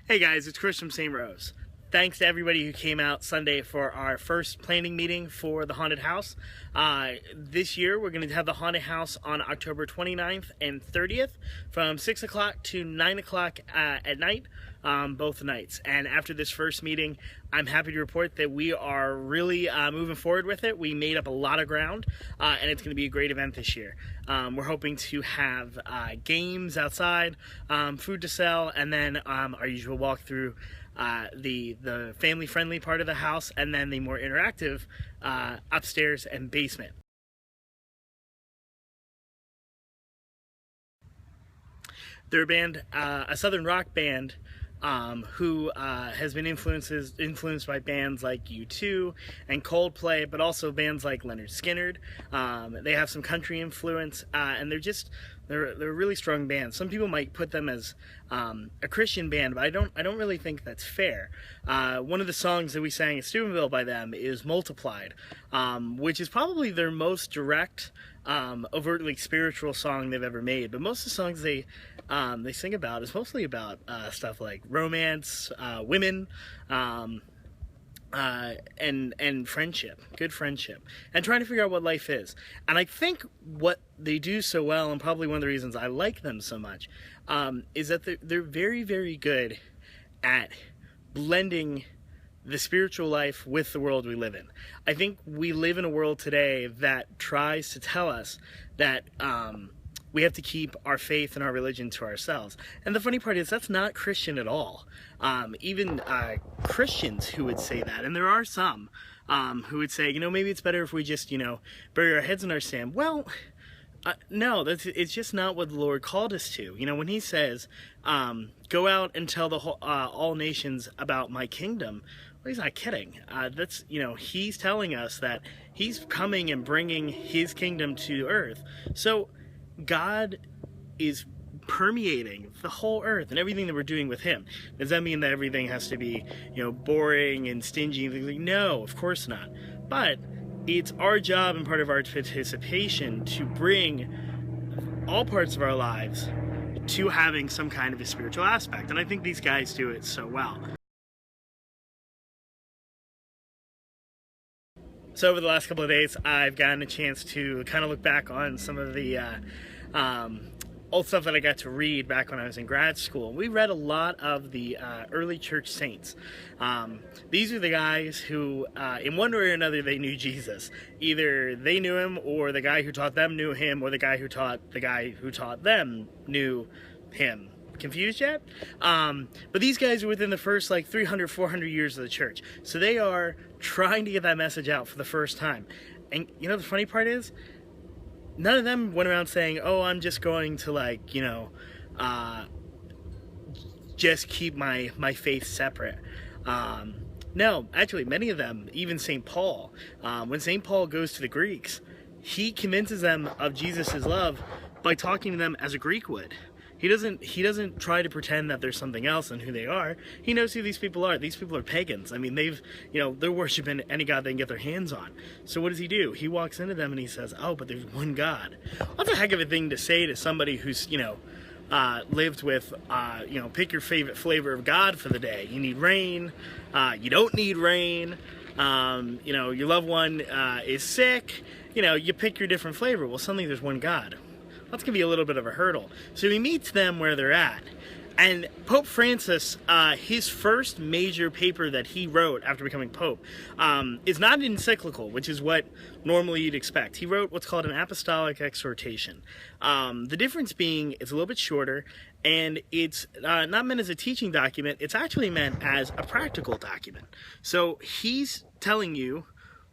Hey guys, it's Chris from St. Rose. Thanks to everybody who came out Sunday for our first planning meeting for the haunted house. This year we're going to have the haunted house on October 29th and 30th from 6 o'clock to 9 o'clock at night, both nights. And after this first meeting, I'm happy to report that we are really moving forward with it. We made up a lot of ground, and it's going to be a great event this year. We're hoping to have games outside, food to sell, and then our usual walkthrough, the family-friendly part of the house, and then the more interactive upstairs and basement. They're a band, a southern rock band, who has been influenced by bands like U2 and Coldplay, but also bands like Leonard Skinner. They have some country influence, and they're a really strong band. Some people might put them as a Christian band, but I don't really think that's fair. One of the songs that we sang at Steubenville by them is Multiplied, which is probably their most direct, overtly spiritual song they've ever made. But most of the songs they sing about is mostly about stuff like romance, women, and friendship, good friendship, and trying to figure out what life is. And I think what they do so well, and probably one of the reasons I like them so much, is that they're very, very good at blending the spiritual life with the world we live in. I think we live in a world today that tries to tell us that we have to keep our faith and our religion to ourselves. And the funny part is that's not Christian at all. Even Christians who would say that, and there are some who would say, maybe it's better if we just, bury our heads in our sand. Well, no, it's just not what the Lord called us to. When he says, go out and tell the whole, all nations about my kingdom, well, he's not kidding. He's telling us that he's coming and bringing his kingdom to earth. So God is permeating the whole earth and everything that we're doing with him. Does that mean that everything has to be, boring and stingy and things like? No, of course not. But it's our job and part of our participation to bring all parts of our lives to having some kind of a spiritual aspect. And I think these guys do it so well. So over the last couple of days, I've gotten a chance to kind of look back on some of the old stuff that I got to read back when I was in grad school. We read a lot of the early church saints. These are the guys who, in one way or another, they knew Jesus. Either they knew him, or the guy who taught them knew him, or the guy who taught them knew him. Confused yet? But these guys are within the first 300, 400 years of the church. So they are trying to get that message out for the first time. And the funny part is, none of them went around saying, oh, I'm just going to just keep my faith separate. No, actually, many of them, even St. Paul, when St. Paul goes to the Greeks, he convinces them of Jesus' love by talking to them as a Greek would. He doesn't try to pretend that there's something else than who they are. He knows who these people are. These people are pagans. I mean, they're worshiping any god they can get their hands on. So what does he do? He walks into them and he says, oh, but there's one God. Well, that's a heck of a thing to say to somebody who's, lived with, pick your favorite flavor of God for the day. You need rain. You don't need rain. Your loved one is sick. You pick your different flavor. Well, suddenly there's one God. That's going to be a little bit of a hurdle. So he meets them where they're at. And Pope Francis, his first major paper that he wrote after becoming Pope is not an encyclical, which is what normally you'd expect. He wrote what's called an apostolic exhortation. The difference being it's a little bit shorter, and it's not meant as a teaching document. It's actually meant as a practical document. So he's telling you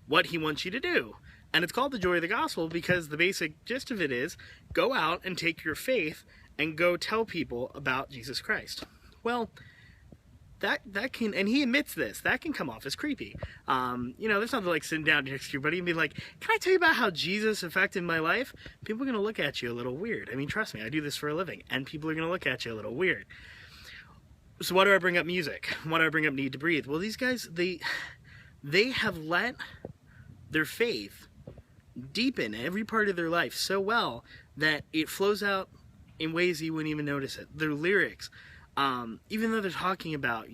what he wants you to do. And it's called The Joy of the Gospel because the basic gist of it is go out and take your faith and go tell people about Jesus Christ. Well, that can, and he admits this, that can come off as creepy. There's nothing like sitting down next to your buddy and be like, can I tell you about how Jesus affected my life? People are going to look at you a little weird. I mean, trust me, I do this for a living, and people are going to look at you a little weird. So why do I bring up music? Why do I bring up Need to Breathe? Well, these guys, they have let their faith deepen every part of their life so well that it flows out in ways you wouldn't even notice it. Their lyrics even though they're talking about,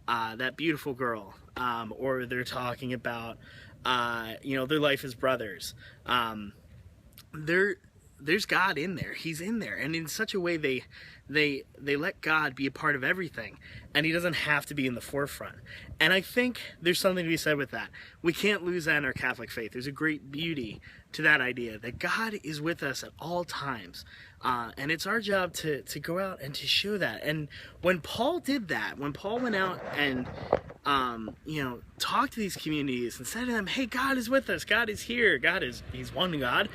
that beautiful girl, or they're talking about, their life as brothers, there's God in there. He's in there, and in such a way they let God be a part of everything, and he doesn't have to be in the forefront. And I think there's something to be said with that. We can't lose that in our Catholic faith. There's a great beauty to that idea that God is with us at all times, and it's our job to go out and to show that. And when Paul did that, when Paul went out and talked to these communities and said to them, hey, God is with us, God is here, he's one God,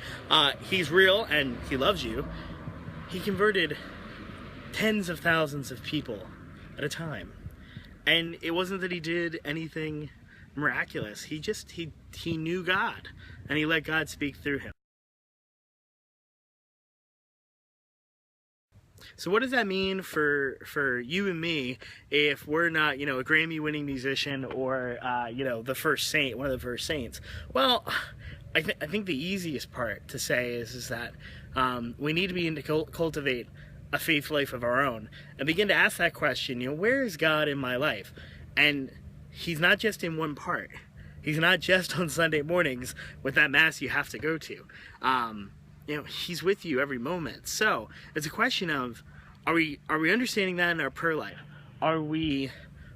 he's real, and he loves you, he converted tens of thousands of people at a time. And it wasn't that he did anything miraculous. He knew God, and he let God speak through him. So what does that mean for you and me if we're not, a Grammy-winning musician or, the first saint, one of the first saints? Well, I think the easiest part to say is that we need to begin to cultivate a faith life of our own and begin to ask that question, where is God in my life? And he's not just in one part. He's not just on Sunday mornings with that mass you have to go to. He's with you every moment. So it's a question of, are we understanding that in our prayer life? Are we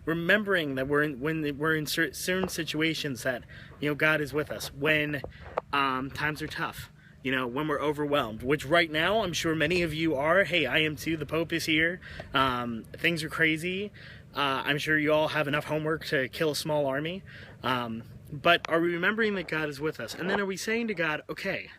remembering that when we're in certain situations that, God is with us, when times are tough, when we're overwhelmed, which right now I'm sure many of you are. Hey, I am too. The Pope is here. Things are crazy. I'm sure you all have enough homework to kill a small army. But are we remembering that God is with us? And then are we saying to God, okay,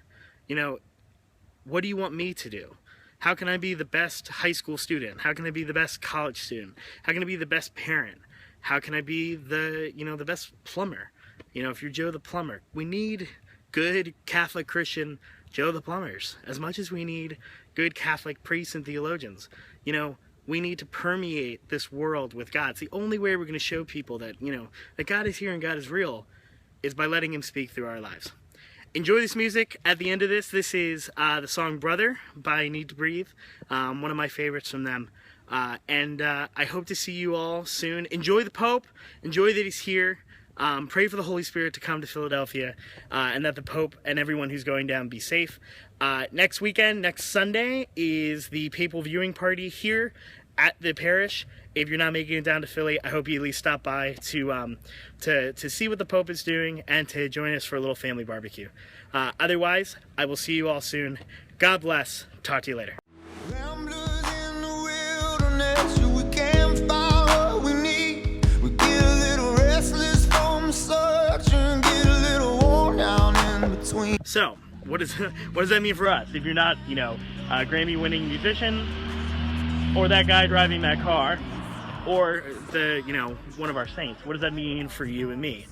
what do you want me to do? How can I be the best high school student? How can I be the best college student? How can I be the best parent? How can I be the best plumber? If you're Joe the plumber, we need good Catholic Christian Joe the plumbers as much as we need good Catholic priests and theologians. We need to permeate this world with God. It's the only way we're going to show people that, that God is here and God is real is by letting him speak through our lives. Enjoy this music. At the end of this is the song Brother by Need to Breathe, one of my favorites from them. And I hope to see you all soon. Enjoy the Pope. Enjoy that he's here. Pray for the Holy Spirit to come to Philadelphia, and that the Pope and everyone who's going down be safe. Next weekend, next Sunday, is the papal viewing party here at the parish. If you're not making it down to Philly, I hope you at least stop by to see what the Pope is doing and to join us for a little family barbecue. Otherwise, I will see you all soon. God bless. Talk to you later. So, what does that mean for us? If you're not, a Grammy-winning musician, or that guy driving that car, or one of our saints, what does that mean for you and me?